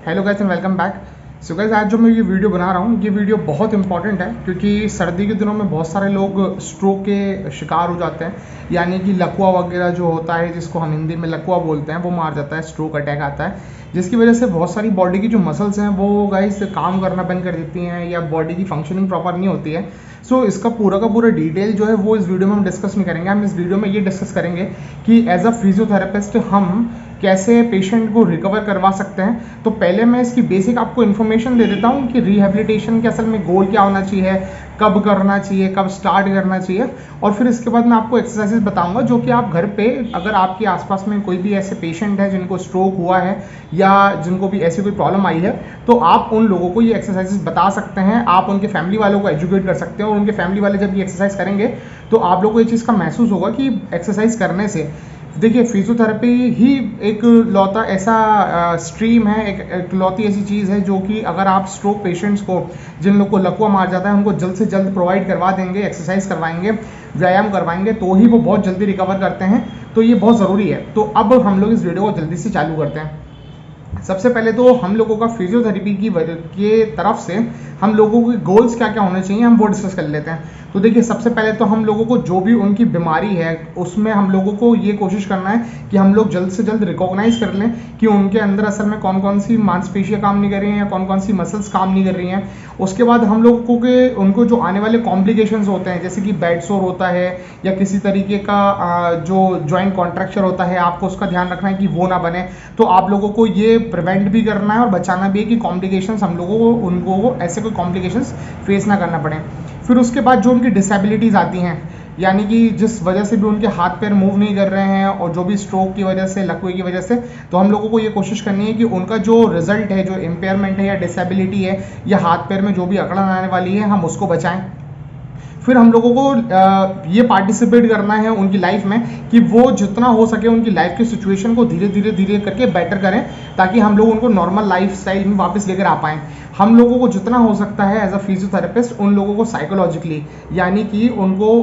Hello guys and welcome back. So guys, आज जो मैं ये वीडियो बना रहा हूँ, ये वीडियो बहुत इंपॉर्टेंट है क्योंकि सर्दी के दिनों में बहुत सारे लोग स्ट्रोक के शिकार हो जाते हैं। यानी कि लकवा वगैरह जो होता है, जिसको हम हिंदी में लकवा बोलते हैं, वो मार जाता है, स्ट्रोक अटैक आता है, जिसकी वजह से बहुत सारी बॉडी की जो मसल्स हैं वो गाइस काम करना बंद कर देती हैं या बॉडी की फंक्शनिंग प्रॉपर नहीं होती है। सो इसका पूरा का पूरा डिटेल जो है वो इस वीडियो में हम डिस्कस नहीं करेंगे। हम इस वीडियो में ये डिस्कस करेंगे कि एज अ फिजियोथेरेपिस्ट हम कैसे पेशेंट को रिकवर करवा सकते हैं। तो पहले मैं इसकी बेसिक आपको इन्फॉर्मेशन दे देता हूँ कि रिहेबिलिटेशन के असल में गोल क्या होना चाहिए, कब करना चाहिए, कब स्टार्ट करना चाहिए, और फिर इसके बाद मैं आपको एक्सरसाइजेस बताऊंगा जो कि आप घर पे, अगर आपके आसपास में कोई भी ऐसे पेशेंट है जिनको स्ट्रोक हुआ है या जिनको भी ऐसी कोई प्रॉब्लम आई है, तो आप उन लोगों को ये एक्सरसाइजेस बता सकते हैं। आप उनके फैमिली वालों को एजुकेट कर सकते हैं और उनके फैमिली वाले जब ये एक्सरसाइज करेंगे तो आप लोगों को ये चीज़ का महसूस होगा कि एक्सरसाइज करने से, देखिए, फिजियोथेरेपी ही एक लौता ऐसा स्ट्रीम है, एक लौती ऐसी चीज़ है जो कि अगर आप स्ट्रोक पेशेंट्स को, जिन लोग को लकवा मार जाता है, उनको जल्द से जल्द प्रोवाइड करवा देंगे, एक्सरसाइज करवाएंगे, व्यायाम करवाएंगे, तो ही वो बहुत जल्दी रिकवर करते हैं। तो ये बहुत ज़रूरी है। तो अब हम लोग इस वीडियो को जल्दी से चालू करते हैं। सबसे पहले तो हम लोगों का फिजियोथेरेपी के तरफ से हम लोगों के गोल्स क्या क्या होने चाहिए, हम वो डिस्कस कर लेते हैं। तो देखिए, सबसे पहले तो हम लोगों को जो भी उनकी बीमारी है उसमें हम लोगों को ये कोशिश करना है कि हम लोग जल्द से जल्द रिकॉग्नाइज कर लें कि उनके अंदर असल में कौन कौन सी मांसपेशियां काम नहीं कर रही हैं या कौन कौन सी मसल्स काम नहीं कर रही हैं। उसके बाद हम लोगों के उनको जो आने वाले कॉम्प्लिकेशंस होते हैं, जैसे कि बेड सोर होता है या किसी तरीके का जो जॉइंट कॉन्ट्रैक्चर होता है, आपको उसका ध्यान रखना है कि वो ना बने। तो आप लोगों को ये प्रिवेंट भी करना है और बचाना भी है कि कॉम्प्लिकेशंस हम लोगों को, उनको ऐसे कोई कॉम्प्लिकेशंस फेस ना करना पड़े। फिर उसके बाद जो उनकी डिसेबिलिटीज़ आती हैं, यानी कि जिस वजह से भी उनके हाथ पैर मूव नहीं कर रहे हैं और जो भी स्ट्रोक की वजह से, लकवे की वजह से, तो हम लोगों को ये कोशिश करनी है कि उनका जो रिजल्ट है, जो इम्पेयरमेंट है या डिसेबिलिटी है या हाथ पैर में जो भी अकड़न आने वाली है, हम उसको बचाएं। फिर हम लोगों को ये पार्टिसिपेट करना है उनकी लाइफ में कि वो जितना हो सके उनकी लाइफ की सिचुएशन को धीरे धीरे धीरे करके बेटर करें, ताकि हम लोग उनको नॉर्मल लाइफ स्टाइल में वापस लेकर आ पाएँ। हम लोगों को जितना हो सकता है एज अ फिजियोथेरेपिस्ट उन लोगों को साइकोलॉजिकली, यानी कि उनको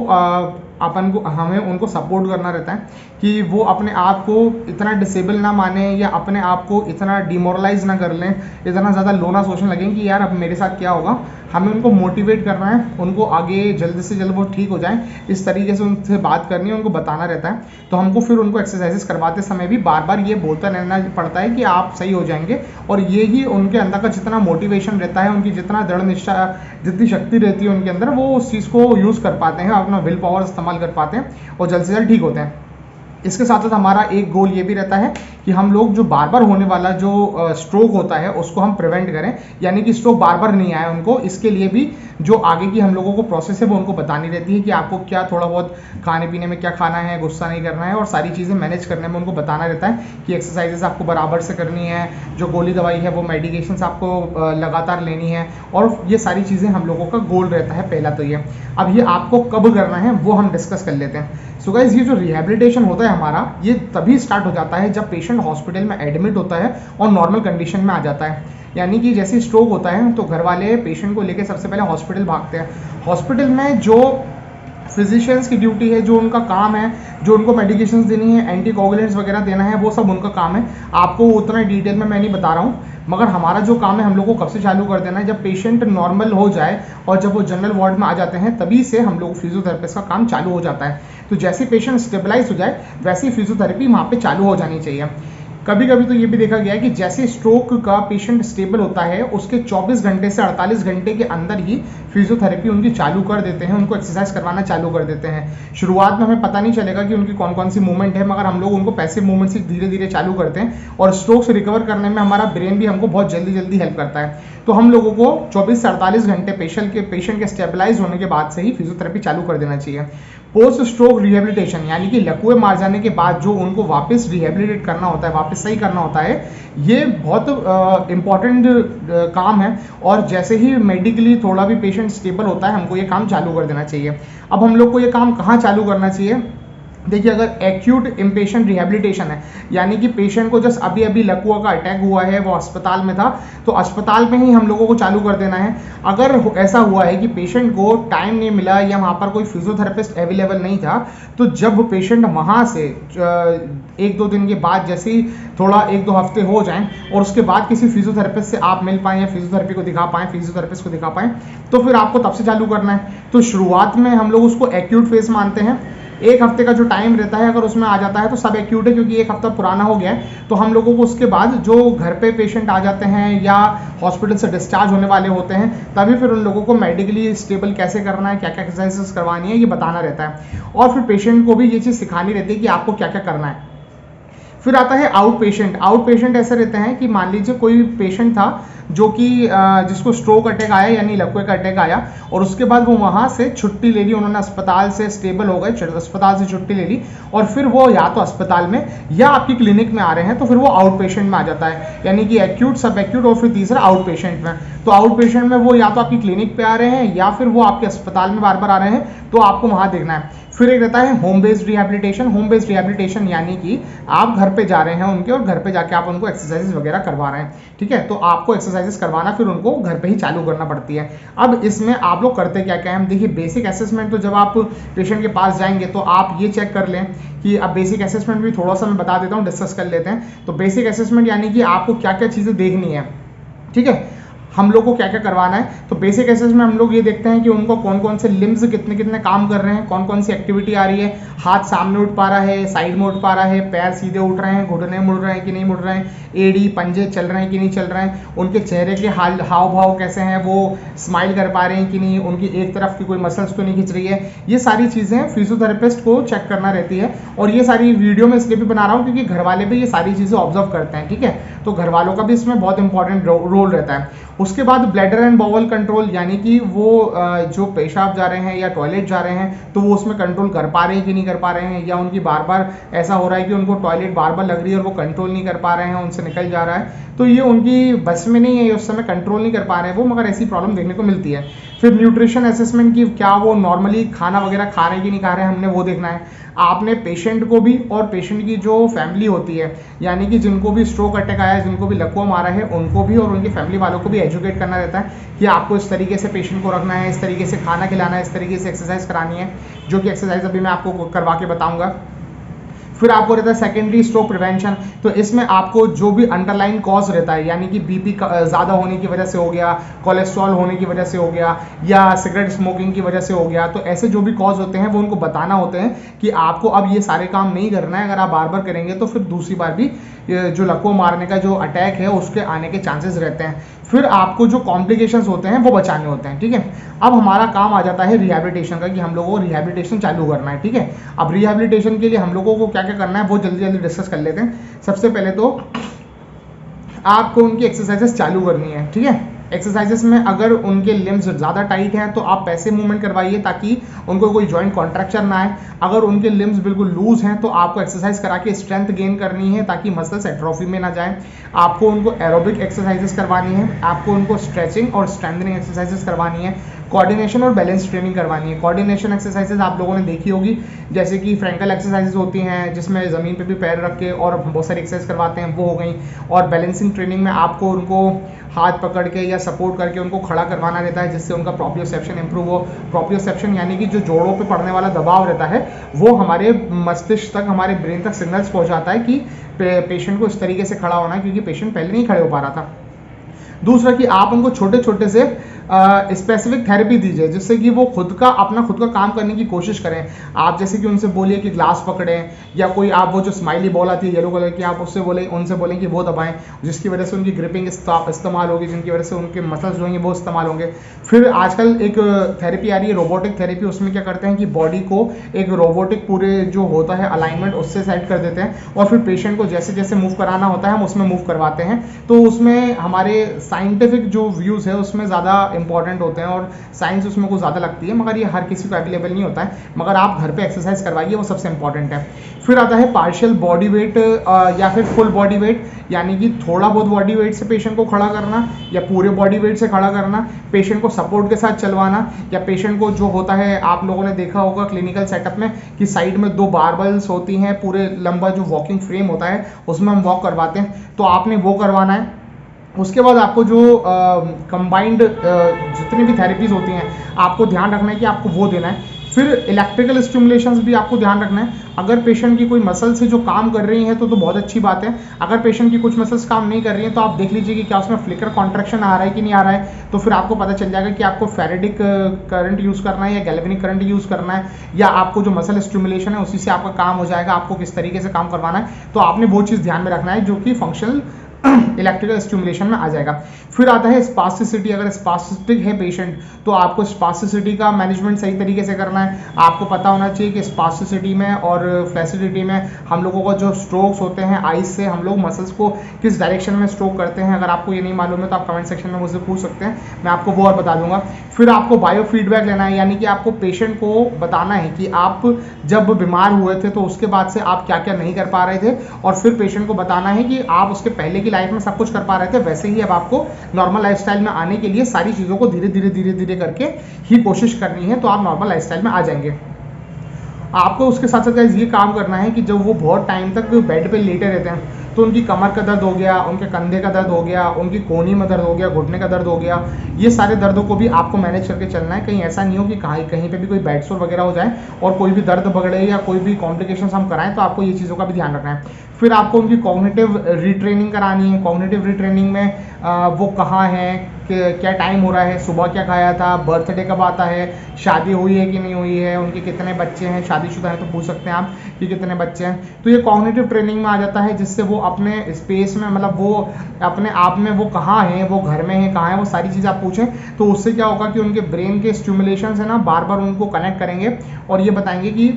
हमें उनको सपोर्ट करना रहता है कि वो अपने आप को इतना डिसेबल ना माने या अपने आप को इतना डिमोरलाइज ना कर लें, इतना ज़्यादा लो ना सोचने लगें कि यार अब मेरे साथ क्या होगा। हमें उनको मोटिवेट करना है, उनको आगे जल्द से जल्द वो ठीक हो जाएं, इस तरीके से उनसे बात करनी है, उनको बताना रहता है। तो हमको फिर उनको एक्सरसाइजेस करवाते समय भी बार बार ये बोलता रहना पड़ता है कि आप सही हो जाएंगे, और ये ही उनके अंदर का जितना मोटिवेशन रहता है, उनकी जितना दृढ़ निश्चय, जितनी शक्ति रहती है उनके अंदर, वो उस चीज़ को यूज़ कर पाते हैं, अपना विल पावर इस्तेमाल कर पाते हैं और जल्द से जल्द ठीक होते हैं। इसके साथ साथ हमारा एक गोल ये भी रहता है कि हम लोग जो बार बार होने वाला जो स्ट्रोक होता है उसको हम प्रिवेंट करें, यानी कि स्ट्रोक बार बार नहीं आए उनको। इसके लिए भी जो आगे की हम लोगों को प्रोसेस है वो उनको बतानी रहती है कि आपको क्या थोड़ा बहुत खाने पीने में क्या खाना है, गुस्सा नहीं करना है, और सारी चीज़ें मैनेज करने में उनको बताना रहता है कि एक्सरसाइजेस आपको बराबर से करनी है, जो गोली दवाई है वो मेडिकेशंस आपको लगातार लेनी है, और ये सारी चीज़ें हम लोगों का गोल रहता है पहला तो ये। अब ये आपको कब करना है वो हम डिस्कस कर लेते हैं। सो गाइस, ये जो रिहेबिलिटेशन होता है हमारा, ये तभी स्टार्ट हो जाता है जब पेशेंट हॉस्पिटल में एडमिट होता है और नॉर्मल कंडीशन में आ जाता है। यानी कि जैसे स्ट्रोक होता है तो घर वाले पेशेंट को लेकर सबसे पहले हॉस्पिटल भागते हैं। हॉस्पिटल में जो फिजिशियंस की ड्यूटी है, जो उनका काम है, जो उनको मेडिकेशंस देनी है, एंटीकोगुलेंट्स वगैरह देना है, वो सब उनका काम है। आपको उतना डिटेल में मैं नहीं बता रहा हूँ, मगर हमारा जो काम है हम लोग को कब से चालू कर देना है, जब पेशेंट नॉर्मल हो जाए और जब वो जनरल वार्ड में आ जाते हैं तभी से हम लोग फिजियोथेरेपिस्ट का काम चालू हो जाता है। तो जैसे पेशेंट स्टेबलाइज हो जाए वैसे ही फिजियोथेरेपी वहाँ पे चालू हो जानी चाहिए। कभी कभी तो ये भी देखा गया है कि जैसे स्ट्रोक का पेशेंट स्टेबल होता है उसके 24 घंटे से 48 घंटे के अंदर ही फिजियोथेरेपी उनकी चालू कर देते हैं, उनको एक्सरसाइज करवाना चालू कर देते हैं। शुरुआत में हमें पता नहीं चलेगा कि उनकी कौन कौन सी मूवमेंट है, मगर हम लोग उनको पैसिव मूवमेंट से धीरे धीरे चालू करते हैं, और स्ट्रोक से रिकवर करने में हमारा ब्रेन भी हमको बहुत जल्दी जल्दी हेल्प करता है। तो हम लोगों को 24 से 48 घंटे पेशेंट के स्टेबलाइज होने के बाद से ही फिजियोथेरेपी चालू कर देना चाहिए। पोस्ट स्ट्रोक रिहेबिलिटेशन, यानी कि लकवे मार जाने के बाद जो उनको वापस रिहेबिलिटेट करना होता है, वापस सही करना होता है, ये बहुत इंपॉर्टेंट काम है। और जैसे ही मेडिकली थोड़ा भी पेशेंट स्टेबल होता है हमको ये काम चालू कर देना चाहिए। अब हम लोग को ये काम कहाँ चालू करना चाहिए, देखिए, अगर एक्यूट इम्पेशेंट रिहेबिलिटेशन है, यानी कि पेशेंट को जस्ट अभी अभी लकवा का अटैक हुआ है, वो अस्पताल में था, तो अस्पताल में ही हम लोगों को चालू कर देना है। अगर ऐसा हुआ है कि पेशेंट को टाइम नहीं मिला या वहाँ पर कोई फिजियोथेरेपिस्ट अवेलेबल नहीं था, तो जब पेशेंट वहाँ से 1-2 दिन के बाद, जैसे ही थोड़ा 1-2 हफ्ते हो जाएं और उसके बाद किसी फिजियोथेरेपिस्ट से आप मिल पाएँ या फिजियोथेरेपी को दिखा पाएँ, फिजियोथेरेपिस्ट को दिखा पाएँ, तो फिर आपको तब से चालू करना है। तो शुरुआत में हम लोग उसको एक्यूट फेज मानते हैं। 1 हफ्ते का जो टाइम रहता है, अगर उसमें आ जाता है तो सब एक्यूट है, क्योंकि 1 हफ्ता पुराना हो गया है। तो हम लोगों को उसके बाद जो घर पे पेशेंट आ जाते हैं या हॉस्पिटल से डिस्चार्ज होने वाले होते हैं, तभी फिर उन लोगों को मेडिकली स्टेबल कैसे करना है, क्या क्या एक्सरसाइजेस करवानी है, ये बताना रहता है। और फिर पेशेंट को भी ये चीज़ सिखानी रहती है कि आपको क्या क्या करना है। फिर आता है आउट पेशेंट। आउट पेशेंट ऐसे रहते हैं कि मान लीजिए कोई पेशेंट था जो कि जिसको स्ट्रोक अटैक आया, यानी लकवे का अटैक आया, और उसके बाद वो वहाँ से छुट्टी ले ली, उन्होंने अस्पताल से स्टेबल हो गए, अस्पताल से छुट्टी ले ली, और फिर वो या तो अस्पताल में या आपकी क्लिनिक में आ रहे हैं, तो फिर वो आउट पेशेंट में आ जाता है, यानी कि एक्यूट, सब एक्यूट और फिर तीसरा आउट पेशेंट में। तो आउट पेशेंट में वो या तो आपकी क्लिनिक पे आ रहे हैं या फिर वो आपके अस्पताल में बार बार आ रहे हैं, तो आपको वहाँ देखना है। फिर एक रहता है home based rehabilitation. Home based rehabilitation यानी कि आप घर पे जा रहे हैं उनके, और घर पे जाके आप उनको एक्सरसाइजेस वगैरह करवा रहे हैं, ठीक है। तो आपको एक्सरसाइजेस करवाना फिर उनको घर पे ही चालू करना पड़ती है। अब इसमें आप लोग करते क्या क्या है, हम देखिए, बेसिक असेसमेंट तो जब आप पेशेंट के पास जाएंगे तो आप ये चेक कर लें कि अब बेसिक असेसमेंट भी थोड़ा सा मैं बता देता हूँ, डिस्कस कर लेते हैं। तो बेसिक असेसमेंट यानी कि आपको क्या क्या चीज़ें देखनी है, ठीक है, हम लोग को क्या क्या करवाना है। तो बेसिक असेसमेंट में हम लोग ये देखते हैं कि उनको कौन कौन से लिम्स कितने कितने काम कर रहे हैं, कौन कौन सी एक्टिविटी आ रही है, हाथ सामने उठ पा रहा है, साइड में उठ पा रहा है, पैर सीधे उठ रहे हैं, घुटने मुड़ रहे हैं कि नहीं मुड़ रहे हैं, एड़ी पंजे चल रहे हैं कि नहीं चल रहे हैं, उनके चेहरे के हाव भाव कैसे हैं, वो स्माइल कर पा रहे हैं कि नहीं, उनकी एक तरफ की कोई मसल्स तो नहीं खिंच रही है। ये सारी चीज़ें फिजियोथेरेपिस्ट को चेक करना रहती है। और ये सारी वीडियो में इसलिए भी बना रहा हूँ क्योंकि घर वाले भी ये सारी चीज़ें ऑब्जर्व करते हैं, ठीक है। तो घर वालों का भी इसमें बहुत इंपॉर्टेंट रोल रहता है। उसके बाद ब्लैडर एंड बाउल कंट्रोल, यानी कि वो जो पेशाब जा रहे हैं या टॉयलेट जा रहे हैं, तो वो उसमें कंट्रोल कर पा रहे हैं कि नहीं कर पा रहे हैं, या उनकी बार बार ऐसा हो रहा है कि उनको टॉयलेट बार बार लग रही है और वो कंट्रोल नहीं कर पा रहे हैं, उनसे निकल जा रहा है, तो ये उनकी बस में नहीं है, ये उस समय कंट्रोल नहीं कर पा रहे हैं वो, मगर ऐसी प्रॉब्लम देखने को मिलती है। फिर न्यूट्रिशन असेसमेंट की, क्या वो नॉर्मली खाना वगैरह खा रहे हैं कि नहीं खा रहे हैं, हमने वो देखना है। आपने पेशेंट को भी और पेशेंट की जो फैमिली होती है, यानी कि जिनको भी स्ट्रोक अटैक आया है, जिनको भी लकवा मारा है, उनको भी और उनकी फैमिली वालों को भी एजुकेट करना रहता है कि आपको इस तरीके से पेशेंट को रखना है, इस तरीके से खाना खिलाना है, इस तरीके से एक्सरसाइज करानी है, जो कि एक्सरसाइज अभी मैं आपको करवा के बताऊंगा। फिर आपको रहता है सेकेंडरी स्ट्रोक प्रिवेंशन। तो इसमें आपको जो भी अंडरलाइन कॉज रहता है, यानी कि बीपी ज़्यादा होने की वजह से हो गया, कोलेस्ट्रॉल होने की वजह से हो गया, या सिगरेट स्मोकिंग की वजह से हो गया, तो ऐसे जो भी कॉज होते हैं वो उनको बताना होते हैं कि आपको अब ये सारे काम नहीं करना है। अगर आप बार बार करेंगे तो फिर दूसरी बार भी जो लकवा मारने का जो अटैक है उसके आने के चांसेस रहते हैं। फिर आपको जो कॉम्प्लिकेशंस होते हैं वो बचाने होते हैं, ठीक है। अब हमारा काम आ जाता है रिहैबिलिटेशन का, कि हम लोगों को रिहैबिलिटेशन चालू करना है, ठीक है। अब रिहैबिलिटेशन के लिए हम लोगों को क्या क्या करना है वो जल्दी जल्दी डिस्कस कर लेते हैं। सबसे पहले तो आपको उनकी एक्सरसाइजेस चालू करनी है, ठीक है। एक्सरसाइजेस में अगर उनके लिम्स ज़्यादा टाइट हैं तो आप पैसिव मूवमेंट करवाइए ताकि उनको कोई जॉइंट कॉन्ट्रैक्चर ना आए। अगर उनके लिम्स बिल्कुल लूज हैं तो आपको एक्सरसाइज करा के स्ट्रेंथ गेन करनी है ताकि मसल्स एट्रोफी में ना जाए। आपको उनको एरोबिक एक्सरसाइजेस करवानी है, आपको उनको स्ट्रेचिंग और स्ट्रेंथनिंग एक्सरसाइजेस करवानी है, कोऑर्डिनेशन और बैलेंस ट्रेनिंग करवानी है। कोऑर्डिनेशन एक्सरसाइजेज आप लोगों ने देखी होगी, जैसे कि फ्रैंकल एक्सरसाइजेज होती हैं जिसमें ज़मीन पे भी पैर रख के और बहुत सारी एक्सरसाइज करवाते हैं, वो हो गई। और बैलेंसिंग ट्रेनिंग में आपको उनको हाथ पकड़ के या सपोर्ट करके उनको खड़ा करवाना रहता है जिससे उनका प्रोप्रियोसेप्शन इंप्रूव हो। प्रोप्रियोसेप्शन यानी कि जो जोड़ों पे पड़ने वाला दबाव रहता है वो हमारे मस्तिष्क तक, हमारे ब्रेन तक सिग्नल्स पहुंचाता है कि पेशेंट को इस तरीके से खड़ा होना है, क्योंकि पेशेंट पहले नहीं खड़े हो पा रहा था। दूसरा कि आप उनको छोटे छोटे से स्पेसिफिक थेरेपी दीजिए जिससे कि वो खुद का काम करने की कोशिश करें। आप जैसे कि उनसे बोलिए कि ग्लास पकड़ें, या कोई आप वो जो स्माइली बॉल आती है येलो कलर की, आप उनसे बोलें कि वो दबाएं, जिसकी वजह से उनकी ग्रिपिंग इस्तेमाल होगी, जिनकी वजह से उनके मसल्स जो होंगे वो इस्तेमाल होंगे। फिर आजकल एक थेरेपी आ रही है रोबोटिक थेरेपी, उसमें क्या करते हैं कि बॉडी को एक रोबोटिक पूरे जो होता है अलाइनमेंट उससे सेट कर देते हैं और फिर पेशेंट को जैसे जैसे मूव कराना होता है हम उसमें मूव करवाते हैं। तो उसमें हमारे साइंटिफिक जो व्यूज़ है उसमें ज़्यादा इंपॉर्टेंट होते हैं और साइंस उसमें कुछ ज़्यादा लगती है, मगर ये हर किसी को अवेलेबल नहीं होता है, मगर आप घर पे एक्सरसाइज करवाइए, वो सबसे इंपॉर्टेंट है। फिर आता है पार्शियल बॉडी वेट या फिर फुल बॉडी वेट, यानी कि थोड़ा बहुत बॉडी वेट से पेशेंट को खड़ा करना या पूरे बॉडी वेट से खड़ा करना, पेशेंट को सपोर्ट के साथ चलवाना, या पेशेंट को जो होता है आप लोगों ने देखा होगा क्लिनिकल सेटअप में कि साइड में 2 बारबल्स होती हैं, पूरे लंबा जो वॉकिंग फ्रेम होता है उसमें हम वॉक करवाते हैं, तो आपने वो करवाना है। उसके बाद आपको जो कंबाइंड जितनी भी थेरेपीज होती हैं आपको ध्यान रखना है कि आपको वो देना है। फिर इलेक्ट्रिकल स्टिमुलेशंस भी आपको ध्यान रखना है। अगर पेशेंट की कोई मसल से जो काम कर रही है तो बहुत अच्छी बात है। अगर पेशेंट की कुछ मसल्स काम नहीं कर रही हैं तो आप देख लीजिए कि क्या उसमें फ्लिकर कॉन्ट्रैक्शन आ रहा है कि नहीं आ रहा है, तो फिर आपको पता चल जाएगा कि आपको फेरेटिक करंट यूज़ करना है या गैल्वेनिक करंट यूज़ करना है, या आपको जो मसल स्टिमुलेशन है उसी से आपका काम हो जाएगा, आपको किस तरीके से काम करवाना है। तो आपने वो चीज़ ध्यान में रखना है जो कि फंक्शनल इलेक्ट्रिकल स्टिमुलेशन में आ जाएगा। फिर आता है स्पास्टिसिटी। अगर स्पास्टिक है पेशेंट तो आपको स्पास्टिसिटी का मैनेजमेंट सही तरीके से करना है। आपको पता होना चाहिए कि स्पास्टिसिटी में और फ्लैसिडिटी में हम लोगों को जो स्ट्रोक्स होते हैं आइस से हम लोग मसल्स को किस डायरेक्शन में स्ट्रोक करते हैं। अगर आपको ये नहीं मालूम है तो आप कमेंट सेक्शन में मुझसे पूछ सकते हैं, मैं आपको वो और बता दूंगा। फिर आपको बायो फीडबैक लेना है, यानी कि आपको पेशेंट को बताना है कि आप जब बीमार हुए थे तो उसके बाद से आप क्या क्या नहीं कर पा रहे थे, और फिर पेशेंट को बताना है कि आप उसके पहले की लाइफ में सब कुछ कर पा रहे थे, वैसे ही अब आपको नॉर्मल लाइफस्टाइल में आने के लिए सारी चीज़ों को धीरे धीरे करके ही कोशिश करनी है, तो आप नॉर्मल लाइफस्टाइल में आ जाएंगे। आपको उसके साथ साथ गाइस ये काम करना है कि जब वो बहुत टाइम तक बेड पे लेटे रहते हैं तो उनकी कमर का दर्द हो गया, उनके कंधे का दर्द हो गया, उनकी कोहनी में दर्द हो गया, घुटने का दर्द हो गया, ये सारे दर्दों को भी आपको मैनेज करके चलना है। कहीं ऐसा नहीं हो कि कहीं पे भी कोई बेड सोर वगैरह हो जाए और कोई भी दर्द बगड़े या कोई भी कॉम्प्लिकेशंस हम कराएं, तो आपको ये चीज़ों का भी ध्यान रखना है। फिर आपको उनकी कॉग्निटिव रीट्रेनिंग करानी है। कॉग्निटिव रीट्रेनिंग में वो कहाँ हैं, क्या टाइम हो रहा है, सुबह क्या खाया था, बर्थडे कब आता है, शादी हुई है कि नहीं हुई है, उनके कितने बच्चे हैं, शादीशुदा हैं तो पूछ सकते हैं आप कि कितने बच्चे हैं। तो ये कॉग्निटिव ट्रेनिंग में आ जाता है, जिससे वो अपने स्पेस में मतलब वो अपने आप में वो कहाँ हैं, वो घर में हैं कहाँ हैं, वो सारी चीज़ आप पूछें, तो उससे क्या होगा कि उनके ब्रेन के स्टिमुलेशन है ना बार बार उनको कनेक्ट करेंगे और ये बताएंगे कि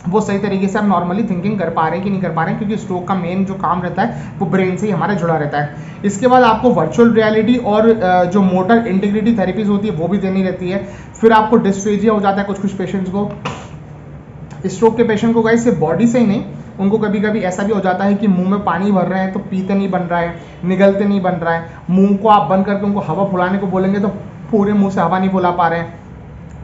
वो सही तरीके से आप नॉर्मली थिंकिंग कर पा रहे हैं कि नहीं कर पा रहे हैं, क्योंकि स्ट्रोक का मेन जो काम रहता है वो ब्रेन से ही हमारा जुड़ा रहता है। इसके बाद आपको वर्चुअल रियलिटी और जो मोटर इंटीग्रिटी थेरेपीज होती है वो भी देनी रहती है। फिर आपको डिस्फेजिया हो जाता है कुछ पेशेंट्स को। स्ट्रोक के पेशेंट को गाइस सिर्फ बॉडी से ही नहीं, उनको कभी कभी ऐसा भी हो जाता है कि मुंह में पानी भर रहे हैं तो पीते नहीं बन रहा है, निगलते नहीं बन रहा है। मुंह को आप बंद करके उनको हवा फुलाने को बोलेंगे तो पूरे मुंह से हवा नहीं फुला पा रहे हैं,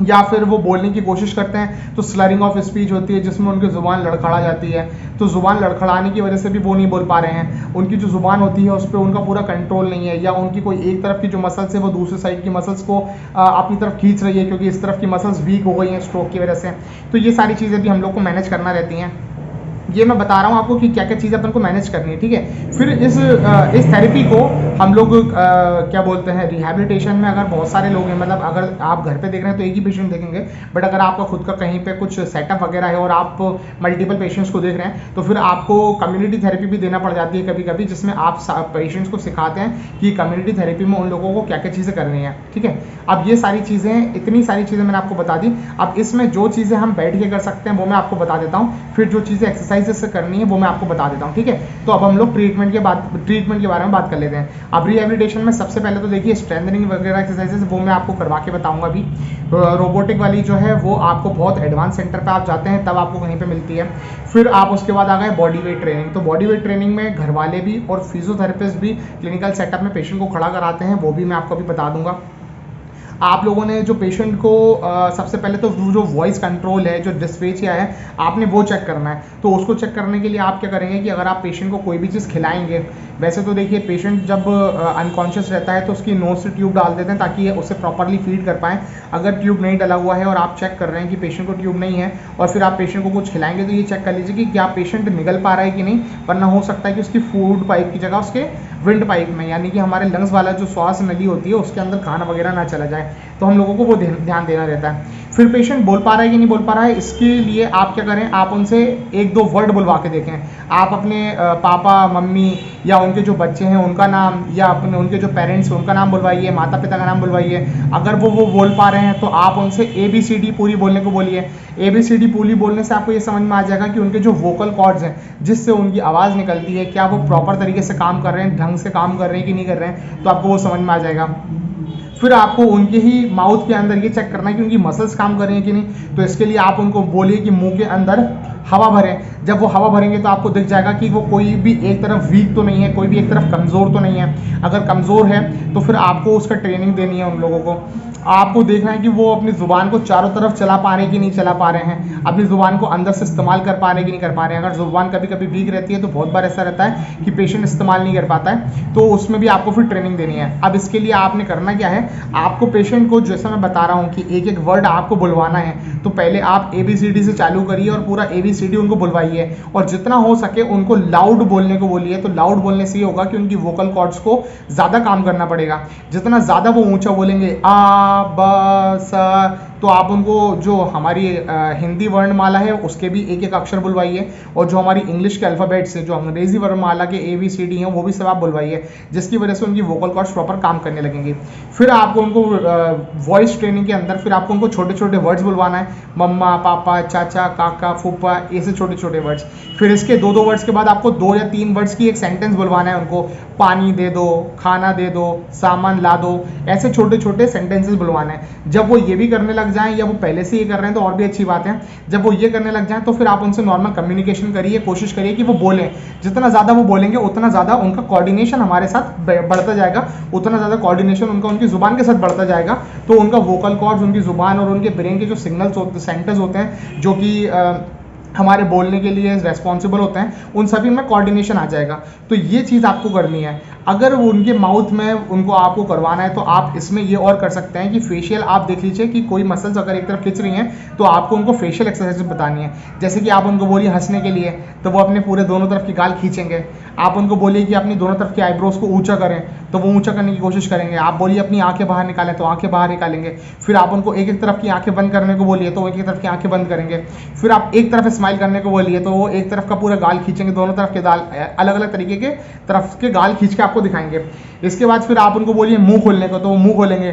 या फिर वो बोलने की कोशिश करते हैं तो स्लरिंग ऑफ स्पीच होती है जिसमें उनकी ज़ुबान लड़खड़ा जाती है, तो ज़ुबान लड़खड़ाने की वजह से भी वो नहीं बोल पा रहे हैं। उनकी जो ज़ुबान होती है उस पर उनका पूरा कंट्रोल नहीं है, या उनकी कोई एक तरफ की जो मसल्स है वो दूसरी साइड की मसल्स को अपनी तरफ खींच रही है क्योंकि इस तरफ की मसल्स वीक हो गई हैं स्ट्रोक की वजह से। तो ये सारी चीज़ें भी हम लोग को मैनेज करना रहती हैं। ये मैं बता रहा हूँ आपको कि क्या क्या चीज़ें अपन को मैनेज करनी है, ठीक है। फिर इस थेरेपी को हम लोग क्या बोलते हैं, रिहैबिलिटेशन में अगर बहुत सारे लोग हैं, मतलब अगर आप घर पे देख रहे हैं तो एक ही पेशेंट देखेंगे, बट अगर आपका खुद का कहीं पे कुछ सेटअप वगैरह है और आप मल्टीपल पेशेंट्स को देख रहे हैं तो फिर आपको कम्युनिटी थेरेपी भी देना पड़ जाती है कभी कभी, जिसमें आप पेशेंट्स को सिखाते हैं कि कम्युनिटी थेरेपी में उन लोगों को क्या क्या चीज़ें करनी है, ठीक है। अब ये सारी चीज़ें, इतनी सारी चीज़ें मैंने आपको बता दी। अब इसमें जो चीज़ें हम बैठ के कर सकते हैं वो मैं आपको बता देता हूँ, फिर जो चीज़ें एक्सरसाइज से करनी है वो मैं आपको बता देता हूँ, ठीक है। तो अब हम लोग ट्रीटमेंट के बारे में बात कर लेते हैं। अब रिहैबिलिटेशन में सबसे पहले तो देखिए स्ट्रेंथनिंग वगैरह एक्सरसाइजेस वो मैं आपको करवा के बताऊंगा अभी। रोबोटिक वाली जो है वो आपको बहुत एडवांस सेंटर पे आप जाते हैं तब आपको कहीं पे मिलती है। फिर आप उसके बाद आ गए बॉडी वेट ट्रेनिंग। तो बॉडी वेट ट्रेनिंग में घर वाले भी और फिजियोथेरेपिस्ट भी क्लिनिकल सेटअप में पेशेंट को खड़ा कराते हैं, वो भी मैं आपको अभी बता दूंगा। आप लोगों ने जो पेशेंट को सबसे पहले तो जो वॉइस कंट्रोल है, जो डिस्फेजिया है, आपने वो चेक करना है। तो उसको चेक करने के लिए आप क्या करेंगे कि अगर आप पेशेंट को कोई भी चीज़ खिलाएंगे, वैसे तो देखिए पेशेंट जब अनकॉन्शियस रहता है तो उसकी नोज से ट्यूब डाल देते हैं ताकि उसे प्रॉपरली फीड कर पाएँ। अगर ट्यूब नहीं डला हुआ है और आप चेक कर रहे हैं कि पेशेंट को ट्यूब नहीं है और फिर आप पेशेंट को कुछ खिलाएंगे तो ये चेक कर लीजिए कि क्या पेशेंट निगल पा रहा है कि नहीं, वरना हो सकता है कि उसकी फूड पाइप की जगह उसके विंड पाइप में, यानी कि हमारे लंग्स वाला जो श्वास नली होती है उसके अंदर खाना वगैरह ना चला जाए, तो हम लोगों को वो ध्यान देना रहता है। फिर पेशेंट बोल पा रहा है कि नहीं बोल पा रहा है, इसके लिए आप क्या करें, आप उनसे एक दो वर्ड बुलवा के देखें। आप अपने पापा मम्मी या उनके जो बच्चे हैं उनका नाम, या अपने उनके जो पेरेंट्स हैं उनका नाम बुलवाइए, माता पिता का नाम बुलवाइए। अगर वो बोल पा रहे हैं तो आप उनसे ABCD पूरी बोलने को बोलिए। ABCD पूरी बोलने से आपको ये समझ में आ जाएगा कि उनके जो वोकल कॉर्ड्स हैं जिससे उनकी आवाज़ निकलती है, क्या वो प्रॉपर तरीके से काम कर रहे हैं, ढंग से काम कर रहे हैं कि नहीं कर रहे हैं, तो आपको वो समझ में आ जाएगा। फिर आपको उनके ही माउथ के अंदर ये चेक करना है कि उनकी मसल्स काम कर रही हैं कि नहीं। तो इसके लिए आप उनको बोलिए कि मुंह के अंदर हवा भरें। जब वो हवा भरेंगे तो आपको दिख जाएगा कि वो कोई भी एक तरफ वीक तो नहीं है, कोई भी एक तरफ कमज़ोर तो नहीं है। अगर कमज़ोर है तो फिर आपको उसका ट्रेनिंग देनी है उन लोगों को। आपको देखना है कि वो अपनी ज़ुबान को चारों तरफ चला पा रहे हैं कि नहीं चला पा रहे हैं, अपनी ज़ुबान को अंदर से इस्तेमाल कर पा रहे हैं कि नहीं कर पा रहे हैं। अगर ज़ुबान कभी कभी वीक रहती है तो बहुत बार ऐसा रहता है कि पेशेंट इस्तेमाल नहीं कर पाता है, तो उसमें भी आपको फिर ट्रेनिंग देनी है। अब इसके लिए आपने करना क्या है, आपको पेशेंट को जैसा मैं बता रहा हूँ कि एक एक वर्ड आपको बुलवाना है, तो पहले आप ABCD से चालू करिए और पूरा ABCD उनको बुलवाइए और जितना हो सके उनको लाउड बोलने को बोलिए। तो लाउड बोलने से ये होगा कि उनकी वोकल कॉर्ड्स को ज़्यादा काम करना पड़ेगा। जितना ज़्यादा वो ऊंचा बोलेंगे आ ब स, तो आप उनको जो हमारी हिंदी वर्णमाला है उसके भी एक एक अक्षर बुलवाइए और जो हमारी इंग्लिश के अल्फ़ाबेट्स हैं, जो अंग्रेजी वर्णमाला के ABCD हैं, वो भी सब आप बुलवाइए, जिसकी वजह से उनकी वोकल कॉर्ड्स प्रॉपर काम करने लगेंगे। फिर आपको उनको वॉइस ट्रेनिंग के अंदर फिर आपको उनको छोटे छोटे वर्ड्स बुलवाना है, मम्मा, पापा, चाचा, काका, फूफा, ऐसे छोटे छोटे वर्ड्स। फिर इसके दो दो वर्ड्स के बाद आपको 2 या 3 वर्ड्स की एक सेंटेंस बुलवाना है उनको, पानी दे दो, खाना दे दो, सामान ला दो, ऐसे छोटे छोटे सेंटेंसेस बुलवाना है। जब वो ये भी करने लग जाएं या वो पहले से ये कर रहे हैं तो और भी अच्छी बात है। जब वो ये करने लग जाएं तो फिर आप उनसे नॉर्मल कम्युनिकेशन करिए, कोशिश करिए कि वो बोलें। जितना ज़्यादा वो बोलेंगे उतना ज़्यादा उनका कोऑर्डिनेशन हमारे साथ बढ़ता जाएगा, उतना ज़्यादा कोऑर्डिनेशन उनका उनकी ज़ुबान के साथ बढ़ता जाएगा। तो उनका वोकल कॉर्ड्स, उनकी ज़ुबान और उनके ब्रेन के जो सिग्नल्स होते, सेंटर्स होते हैं जो कि हमारे बोलने के लिए रेस्पॉन्सिबल होते हैं, उन सभी में कोऑर्डिनेशन आ जाएगा। तो ये चीज़ आपको करनी है। अगर उनके माउथ में उनको आपको करवाना है तो आप इसमें ये और कर सकते हैं कि फेशियल आप देख लीजिए कि कोई मसल्स अगर एक तरफ खिंच रही हैं तो आपको उनको फेशियल एक्सरसाइज बतानी है। जैसे कि आप उनको बोलिए हंसने के लिए तो वो अपने पूरे दोनों तरफ की गाल खींचेंगे। आप उनको बोलिए कि अपनी दोनों तरफ की आईब्रोज को ऊंचा करें तो वो ऊंचा करने की कोशिश करेंगे। आप बोलिए अपनी आंखें बाहर निकालें तो आंखें बाहर निकालेंगे। फिर आप उनको एक एक तरफ की आंखें बंद करने को बोलिए तो वो एक एक तरफ की आंखें बंद करेंगे। फिर आप एक तरफ स्माइल करने को बोलिए तो वो एक तरफ का पूरा गाल खींचेंगे, दोनों तरफ के गाल अलग अलग तरीके के तरफ के गाल खींच के आपको दिखाएंगे। इसके बाद फिर आप उनको बोलिए मुंह खोलने को तो वो मुंह खोलेंगे।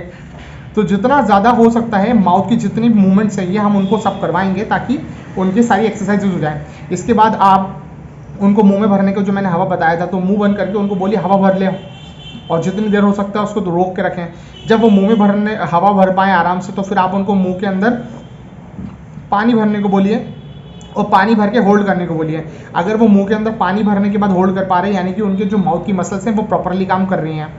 तो जितना ज़्यादा हो सकता है माउथ की जितनी मूवमेंट्स चाहिए हम उनको सब करवाएंगे ताकि उनकी सारी एक्सरसाइजेज हो जाएं। इसके बाद आप उनको मुंह में भरने को जो मैंने हवा बताया था तो मुंह बंद करके उनको बोलिए हवा भर ले और जितनी देर हो सकता है उसको तो रोक के रखें। जब वो मुंह में भरने हवा भर पाएँ आराम से तो फिर आप उनको मुंह के अंदर पानी भरने को बोलिए और पानी भर के होल्ड करने को बोलिए। अगर वो मुंह के अंदर पानी भरने के बाद होल्ड कर पा रहे हैं यानी कि उनके जो माउथ की मसल्स हैं वो प्रॉपरली काम कर रही हैं।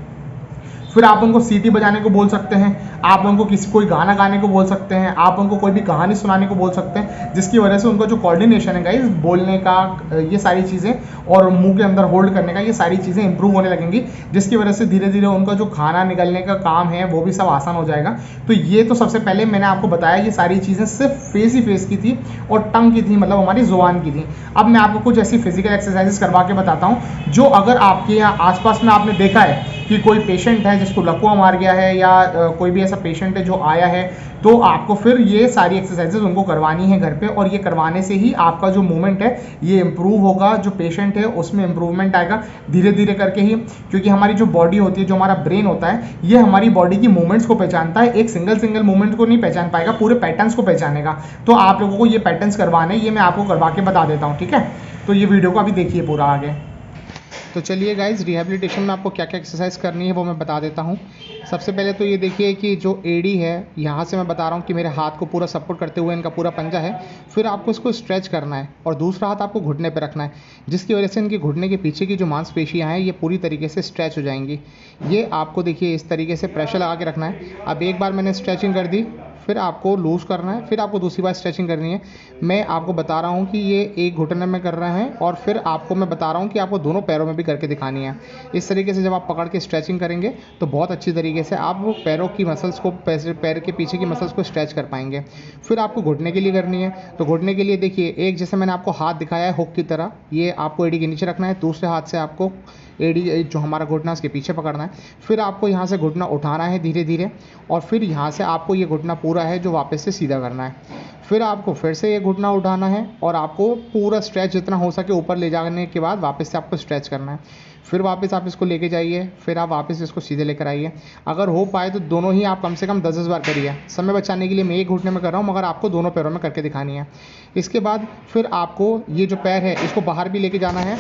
फिर आप उनको सीटी बजाने को बोल सकते हैं, आप उनको कोई गाना गाने को बोल सकते हैं, आप उनको कोई भी कहानी सुनाने को बोल सकते हैं, जिसकी वजह से उनका जो कोऑर्डिनेशन है गाइस, बोलने का, ये सारी चीज़ें और मुंह के अंदर होल्ड करने का, ये सारी चीज़ें इंप्रूव होने लगेंगी, जिसकी वजह से धीरे धीरे उनका जो खाना निकलने का काम है वो भी सब आसान हो जाएगा। तो ये तो सबसे पहले मैंने आपको बताया ये सारी चीज़ें सिर्फ फेस ही फेस की थी और टंग की थी, मतलब हमारी जुबान की थी। अब मैं आपको कुछ ऐसी फिजिकल एक्सरसाइजेस करवा के बताता हूँ जो अगर आपके यहाँ आसपास में आपने देखा है कि कोई पेशेंट है जिसको लकवा मार गया है या कोई भी ऐसा पेशेंट है जो आया है, तो आपको फिर ये सारी एक्सरसाइजेज उनको करवानी है घर पे। और ये करवाने से ही आपका जो मूवमेंट है ये इंप्रूव होगा, जो पेशेंट है उसमें इंप्रूवमेंट आएगा धीरे धीरे करके ही। क्योंकि हमारी जो बॉडी होती है, जो हमारा ब्रेन होता है, ये हमारी बॉडी की मूवमेंट्स को पहचानता है, एक सिंगल मूवमेंट को नहीं पहचान पाएगा, पूरे पैटर्न्स को पहचानेगा। तो आप लोगों को ये पैटर्न्स करवाने, ये मैं आपको करवा के बता देता हूँ, ठीक है। तो ये वीडियो को अभी देखिए पूरा आगे। तो चलिए गाइज, रिहैबिलिटेशन में आपको क्या क्या एक्सरसाइज करनी है वो मैं बता देता हूँ। सबसे पहले तो ये देखिए कि जो एडी है, यहाँ से मैं बता रहा हूँ कि मेरे हाथ को पूरा सपोर्ट करते हुए इनका पूरा पंजा है। फिर आपको इसको स्ट्रेच करना है और दूसरा हाथ आपको घुटने पे रखना है, जिसकी वजह से इनके घुटने के पीछे की जो मांसपेशियाँ हैं ये पूरी तरीके से स्ट्रेच हो जाएंगी। ये आपको देखिए इस तरीके से प्रेशर लगा के रखना है। अब एक बार मैंने स्ट्रेचिंग कर दी, फिर आपको लूज़ करना है, फिर आपको दूसरी बार स्ट्रेचिंग करनी है। मैं आपको बता रहा हूँ कि ये एक घुटने में कर रहे हैं और फिर आपको मैं बता रहा हूँ कि आपको दोनों पैरों में भी करके दिखानी है। इस तरीके से जब आप पकड़ के स्ट्रेचिंग करेंगे तो बहुत अच्छी तरीके से आप पैरों की मसल्स को, पैर के पीछे की मसल्स को स्ट्रेच कर पाएंगे। फिर आपको घुटने के लिए करनी है। तो घुटने के लिए देखिए, एक जैसे मैंने आपको हाथ दिखाया है हुक की तरह, ये आपको एडी के नीचे रखना है, दूसरे हाथ से आपको एडी जो हमारा घुटना उसके पीछे पकड़ना है। फिर आपको यहाँ से घुटना उठाना है धीरे धीरे और फिर यहाँ से आपको ये घुटना पूरा है जो वापस से सीधा करना है। फिर आपको फिर से ये घुटना उठाना है और आपको पूरा स्ट्रेच जितना हो सके ऊपर ले जाने के बाद वापस से आपको स्ट्रेच करना है। फिर वापस आप इसको लेके जाइए, फिर आप वापस इसको सीधे लेकर आइए। अगर हो पाए तो दोनों ही आप कम से कम 10-10 बार करिए। समय बचाने के लिए मैं एक घुटने में कर रहा हूँ, मगर आपको दोनों पैरों में करके दिखानी है। इसके बाद फिर आपको ये जो पैर है इसको बाहर भी लेके जाना है।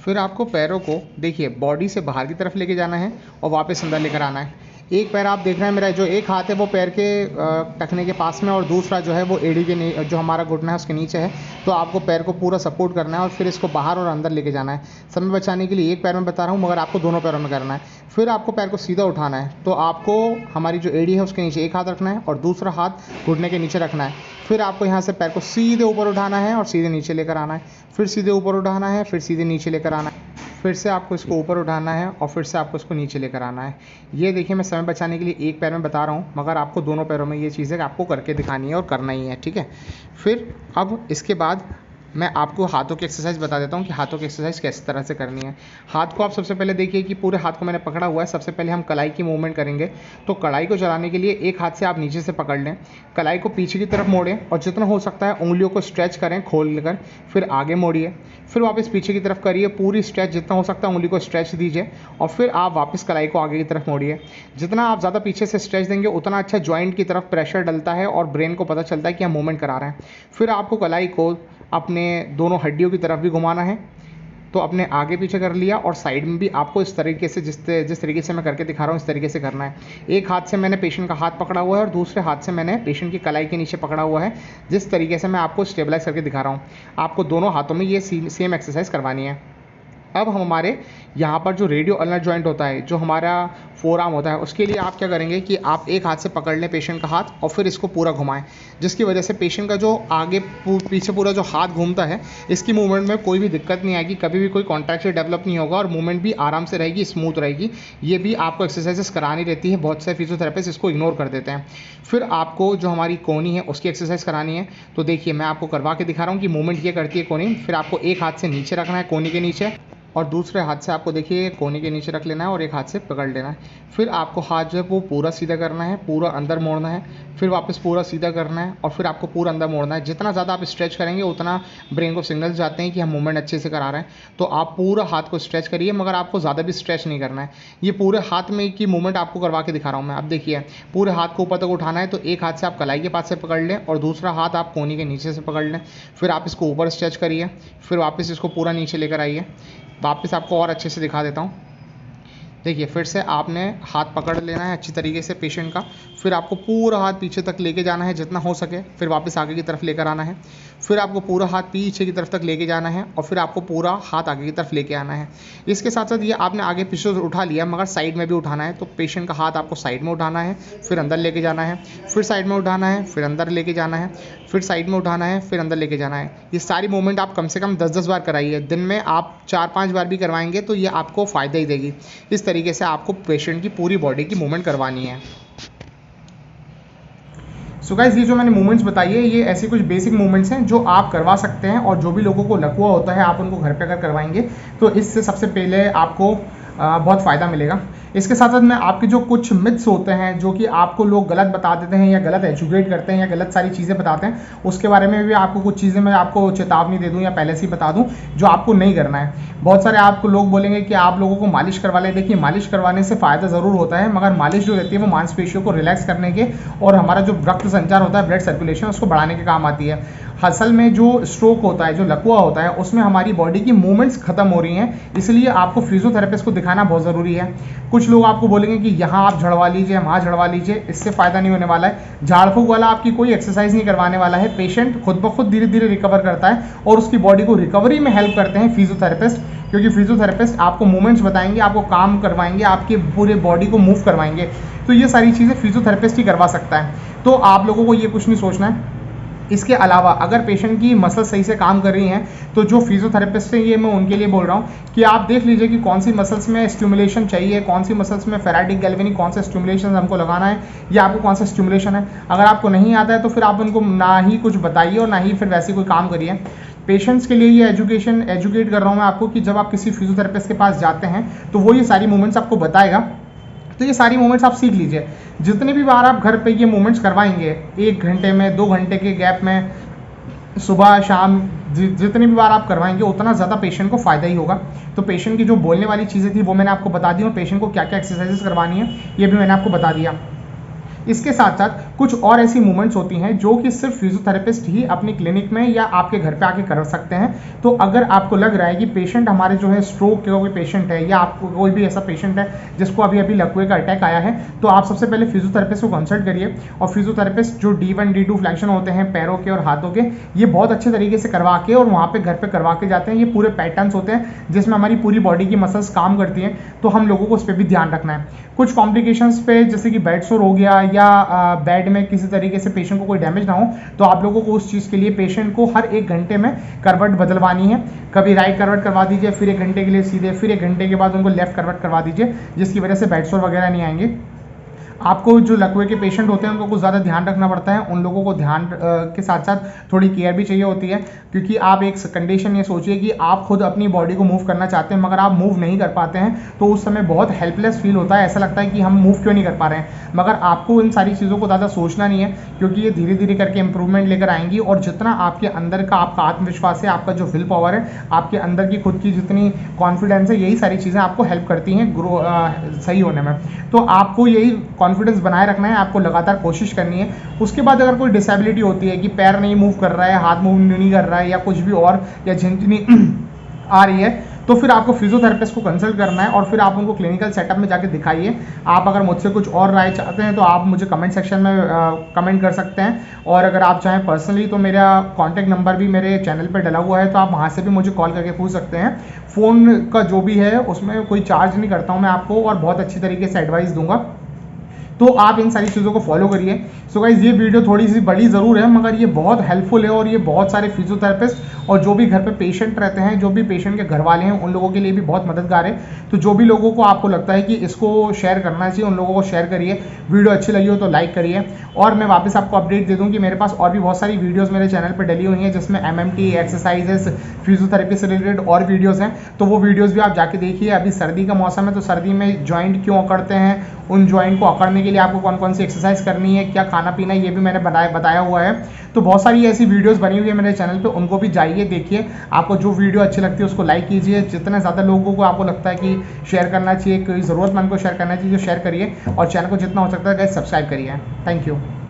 फिर आपको पैरों को देखिए बॉडी से बाहर की तरफ लेके जाना है और वापस अंदर लेकर आना है। एक पैर आप देख रहे हैं मेरा, जो एक हाथ है वो पैर के टखने के पास में और दूसरा जो है वो एड़ी के जो हमारा घुटना है उसके नीचे है। तो आपको पैर को पूरा सपोर्ट करना है और फिर इसको बाहर और अंदर लेके जाना है। समय बचाने के लिए एक पैर में बता रहा हूँ, मगर आपको दोनों पैरों में करना है। फिर आपको पैर को सीधा उठाना है, तो आपको हमारी जो एड़ी है उसके नीचे एक हाथ रखना है और दूसरा हाथ घुटने के नीचे रखना है। फिर आपको यहाँ से पैर को सीधे ऊपर उठाना है और सीधे नीचे लेकर आना है। फिर सीधे ऊपर उठाना है, फिर सीधे नीचे लेकर आना है। फिर से आपको इसको ऊपर उठाना है और फिर से आपको इसको नीचे लेकर आना है। ये देखिए, मैं समय बचाने के लिए एक पैर में बता रहा हूँ, मगर आपको दोनों पैरों में ये चीज़ें आपको करके दिखानी है और करना ही है, ठीक है। फिर अब इसके बाद मैं आपको हाथों की एक्सरसाइज बता देता हूँ कि हाथों की एक्सरसाइज किस तरह से करनी है। हाथ को आप सबसे पहले देखिए कि पूरे हाथ को मैंने पकड़ा हुआ है। सबसे पहले हम कलाई की मूवमेंट करेंगे। तो कलाई को चलाने के लिए एक हाथ से आप नीचे से पकड़ लें, कलाई को पीछे की तरफ मोड़ें और जितना हो सकता है उंगलियों को स्ट्रेच करें खोल लेकर। फिर आगे मोड़िए, फिर वापस पीछे की तरफ करिए, पूरी स्ट्रेच जितना हो सकता है उंगली को स्ट्रेच दीजिए और फिर आप वापस कलाई को आगे की तरफ मोड़िए। जितना आप ज़्यादा पीछे से स्ट्रेच देंगे उतना अच्छा जॉइंट की तरफ प्रेशर डलता है और ब्रेन को पता चलता है कि हम मूवमेंट करा रहे हैं। फिर आपको कलाई को अपने दोनों हड्डियों की तरफ भी घुमाना है। तो अपने आगे पीछे कर लिया और साइड में भी आपको इस तरीके से जिस तरीके से मैं करके दिखा रहा हूँ इस तरीके से करना है। एक हाथ से मैंने पेशेंट का हाथ पकड़ा हुआ है और दूसरे हाथ से मैंने पेशेंट की कलाई के नीचे पकड़ा हुआ है। जिस तरीके से मैं आपको स्टेबलाइज करके दिखा रहा हूँ, आपको दोनों हाथों में ये सेम एक्सरसाइज करवानी है। अब हम हमारे यहाँ पर जो रेडियो अल्नर जॉइंट होता है, जो हमारा फोर आर्म होता है, उसके लिए आप क्या करेंगे कि आप एक हाथ से पकड़ लें पेशेंट का हाथ और फिर इसको पूरा घुमाएं, जिसकी वजह से पेशेंट का जो आगे पीछे पूरा जो हाथ घूमता है, इसकी मूवमेंट में कोई भी दिक्कत नहीं आएगी, कभी भी कोई कॉन्ट्रैक्चर डेवलप नहीं होगा और मूवमेंट भी आराम से रहेगी, स्मूथ रहेगी। ये भी आपको एक्सरसाइजेस करानी रहती है, बहुत से फिजियोथेरेपिस्ट इसको इग्नोर कर देते हैं। फिर आपको जो हमारी कोनी है उसकी एक्सरसाइज करानी है। तो देखिए, मैं आपको करवा के दिखा रहा हूँ कि मूवमेंट ये करती है कोनी। फिर आपको एक हाथ से नीचे रखना है कोनी के नीचे और दूसरे हाथ से आपको देखिए कोने के नीचे रख लेना है और एक हाथ से पकड़ लेना है। फिर आपको हाथ जो है वो पूरा सीधा करना है, पूरा अंदर मोड़ना है, फिर वापस पूरा सीधा करना है और फिर आपको पूरा अंदर मोड़ना है। जितना ज़्यादा आप स्ट्रेच करेंगे उतना ब्रेन को सिग्नल्स जाते हैं कि हम मूवमेंट अच्छे से करा रहे हैं। तो आप पूरा हाथ को स्ट्रेच करिए, मगर आपको ज़्यादा भी स्ट्रेच नहीं करना है। ये पूरे हाथ में की मूवमेंट आपको करवा के दिखा रहा हूँ मैं। अब देखिए, पूरे हाथ को ऊपर तक उठाना है। तो एक हाथ से आप कलाई के पास से पकड़ लें और दूसरा हाथ आप कोनी के नीचे से पकड़ लें। फिर आप इसको ऊपर स्ट्रेच करिए, फिर वापस इसको पूरा नीचे लेकर आइए। वापस आपको और अच्छे से दिखा देता हूँ। देखिए, फिर से आपने हाथ पकड़ लेना है अच्छी तरीके से पेशेंट का। फिर आपको पूरा हाथ पीछे तक लेके जाना है जितना हो सके, फिर वापस आगे की तरफ लेकर आना है। फिर आपको पूरा हाथ पीछे की तरफ तक लेके जाना है और फिर आपको पूरा हाथ आगे की तरफ लेके आना है। इसके साथ साथ ये आपने आगे पीछे उठा लिया, मगर साइड में भी उठाना है। तो पेशेंट का हाथ आपको साइड में उठाना है, फिर अंदर लेके जाना है, फिर साइड में उठाना है, फिर अंदर लेके जाना है, फिर साइड में उठाना है, फिर अंदर लेके जाना है। ये सारी मूवमेंट आप कम से कम 10-10 बार कराइए। दिन में आप 4-5 बार भी करवाएंगे तो ये आपको फ़ायदा ही देगी। इस तरीके से आपको पेशेंट की पूरी बॉडी की मूवमेंट करवानी है। सो गाइस, ये जो मैंने मूवमेंट्स बताई है, ये ऐसी कुछ बेसिक मूवमेंट्स हैं जो आप करवा सकते हैं और जो भी लोगों को लकवा होता है आप उनको घर पे अगर करवाएंगे तो इससे सबसे पहले आपको बहुत फ़ायदा मिलेगा। इसके साथ साथ मैं आपके जो कुछ मिथ्स होते हैं जो कि आपको लोग गलत बता देते हैं या गलत एजुकेट करते हैं या गलत सारी चीज़ें बताते हैं, उसके बारे में भी आपको कुछ चीज़ें मैं आपको चेतावनी दे दूं या पहले से ही बता दूं जो आपको नहीं करना है। बहुत सारे आपको लोग बोलेंगे कि आप लोगों को मालिश करवा लें। देखिए, मालिश करवाने से फ़ायदा ज़रूर होता है, मगर मालिश जो रहती है वो मांसपेशियों को रिलैक्स करने के और हमारा जो रक्त संचार होता है, ब्लड सर्कुलेशन, उसको बढ़ाने के काम आती है। असल में जो स्ट्रोक होता है, जो लकवा होता है, उसमें हमारी बॉडी की मूवमेंट्स खत्म हो रही हैं, इसलिए आपको फिजियोथेरेपिस्ट को दिखाना बहुत ज़रूरी है। कुछ लोग आपको बोलेंगे कि यहाँ आप झड़वा लीजिए, वहाँ झड़वा लीजिए, इससे फ़ायदा नहीं होने वाला है। झाड़ फूक वाला आपकी कोई एक्सरसाइज नहीं करवाने वाला है। पेशेंट खुद ब खुद धीरे धीरे रिकवर करता है और उसकी बॉडी को रिकवरी में हेल्प करते हैं फिजियोथेरेपिस्ट, क्योंकि फिजियोथेरेपिस्ट आपको मूवमेंट्स बताएंगे, आपको काम करवाएंगे, आपके पूरे बॉडी को मूव करवाएंगे। तो ये सारी चीज़ें फिजियोथेरेपिस्ट ही करवा सकता है। तो आप लोगों को ये कुछ नहीं सोचना है। इसके अलावा अगर पेशेंट की मसल सही से काम कर रही हैं तो जो फिजियोथेरेपिस्ट हैं, ये मैं उनके लिए बोल रहा हूँ कि आप देख लीजिए कि कौन सी मसल्स में स्टिमुलेशन चाहिए, कौन सी मसल्स में फेराटिक गैल्वेनिक कौन सा स्टिमुलेशन हमको लगाना है या आपको कौन सा स्टिमुलेशन है। अगर आपको नहीं आता है तो फिर आप उनको ना ही कुछ बताइए और ना ही फिर वैसे कोई काम करिए। पेशेंट्स के लिए ये एजुकेट कर रहा हूँ मैं आपको कि जब आप किसी फिजियोथेरेपिस्ट के पास जाते हैं तो वो ये सारी मूवमेंट्स आपको बताएगा। तो ये सारी मूवमेंट्स आप सीख लीजिए। जितने भी बार आप घर पे ये मूवमेंट्स करवाएंगे, 1 घंटे में, 2 घंटे के गैप में, सुबह शाम, जितनी भी बार आप करवाएंगे उतना ज़्यादा पेशेंट को फ़ायदा ही होगा। तो पेशेंट की जो बोलने वाली चीज़ें थी वो मैंने आपको बता दी और पेशेंट को क्या क्या एक्सरसाइजेस करवानी है ये भी मैंने आपको बता दिया। इसके साथ साथ कुछ और ऐसी मूवमेंट्स होती हैं जो कि सिर्फ फिजियोथेरेपिस्ट ही अपनी क्लिनिक में या आपके घर पे आके कर सकते हैं। तो अगर आपको लग रहा है कि पेशेंट हमारे जो है स्ट्रोक के कोई पेशेंट है या आपको कोई भी ऐसा पेशेंट है जिसको अभी अभी लकवे का अटैक आया है, तो आप सबसे पहले फिजियोथेरेपिस्ट को कंसल्ट करिए। और फिजियोथेरेपिस्ट जो D1 D2 फ्लेक्शन होते हैं पैरों के और हाथों के, ये बहुत अच्छे तरीके से करवा के और वहाँ पे घर पे करवा के जाते हैं। ये पूरे पैटर्न्स होते हैं जिसमें हमारी पूरी बॉडी की मसल्स काम करती हैं, तो हम लोगों को उस पर भी ध्यान रखना है। कुछ कॉम्प्लिकेशंस पे जैसे कि बेड सोर हो गया या बेड में किसी तरीके से पेशेंट को कोई डैमेज ना हो, तो आप लोगों को उस चीज़ के लिए पेशेंट को हर 1 घंटे में करवट बदलवानी है। कभी राइट करवट करवा दीजिए, फिर 1 घंटे के लिए सीधे, फिर 1 घंटे के बाद उनको लेफ्ट करवट करवा दीजिए, जिसकी वजह से बेड सोर वगैरह नहीं आएंगे। आपको जो लकवे के पेशेंट होते हैं उनको कुछ ज़्यादा ध्यान रखना पड़ता है। उन लोगों को ध्यान के साथ साथ थोड़ी केयर भी चाहिए होती है, क्योंकि आप एक कंडीशन ये सोचिए कि आप खुद अपनी बॉडी को मूव करना चाहते हैं मगर आप मूव नहीं कर पाते हैं, तो उस समय बहुत हेल्पलेस फील होता है। ऐसा लगता है कि हम मूव क्यों नहीं कर पा रहे हैं। मगर आपको इन सारी चीज़ों को ज़्यादा सोचना नहीं है, क्योंकि ये धीरे धीरे करके इंप्रूवमेंट लेकर आएंगी। और जितना आपके अंदर का आपका आत्मविश्वास है, आपका जो विल पावर है, आपके अंदर की खुद की जितनी कॉन्फिडेंस है, यही सारी चीज़ें आपको हेल्प करती हैं ग्रो सही होने में। तो आपको यही कॉन्फिडेंस बनाए रखना है, आपको लगातार कोशिश करनी है। उसके बाद अगर कोई डिसेबिलिटी होती है कि पैर नहीं मूव कर रहा है, हाथ मूव नहीं कर रहा है या कुछ भी और, या झिंझनी आ रही है, तो फिर आपको फिजियोथेरेपिस्ट को कंसल्ट करना है और फिर आप उनको क्लिनिकल सेटअप में जाके दिखाइए। आप अगर मुझसे कुछ और राय चाहते हैं तो आप मुझे कमेंट सेक्शन में कमेंट कर सकते हैं, और अगर आप चाहें पर्सनली तो मेरा कॉन्टैक्ट नंबर भी मेरे चैनल पर डला हुआ है, तो आप वहाँ से भी मुझे कॉल करके पूछ सकते हैं। फ़ोन का जो भी है उसमें कोई चार्ज नहीं करता हूँ मैं आपको, और बहुत अच्छी तरीके से एडवाइस दूंगा। तो आप इन सारी चीज़ों को फॉलो करिए। सो गाइज, ये वीडियो थोड़ी सी बड़ी ज़रूर है मगर ये बहुत हेल्पफुल है, और ये बहुत सारे फिजियोथेरेपिस्ट और जो भी घर पे पेशेंट रहते हैं, जो भी पेशेंट के घर वाले हैं, उन लोगों के लिए भी बहुत मददगार है। तो जो भी लोगों को आपको लगता है कि इसको शेयर करना चाहिए, उन लोगों को शेयर करिए। वीडियो अच्छी लगी हो तो लाइक करिए। और मैं वापस आपको अपडेट दे दूँ कि मेरे पास और भी बहुत सारी वीडियोज़ मेरे चैनल पर डली हुई हैं, जिसमें MMT एक्सरसाइजेस, फिजियोथेरेपी से रिलेटेड और वीडियोज़ हैं, तो वो वीडियोज़ भी आप जाके देखिए। अभी सर्दी का मौसम है, तो सर्दी में जॉइंट क्यों अकड़ते हैं, उन जॉइंट को अकड़ने के लिए आपको कौन कौन सी एक्सरसाइज करनी है, क्या खाना पीना है, ये भी मैंने बताया हुआ है। तो बहुत सारी ऐसी वीडियोस बनी हुई है मेरे चैनल पे, उनको भी जाइए देखिए। आपको जो वीडियो अच्छी लगती है उसको लाइक कीजिए। जितने ज़्यादा लोगों को आपको लगता है कि शेयर करना चाहिए, कोई ज़रूरतमंद को शेयर करना चाहिए, जो शेयर करिए। और चैनल को जितना हो सकता है गाइस सब्सक्राइब करिए। Thank you.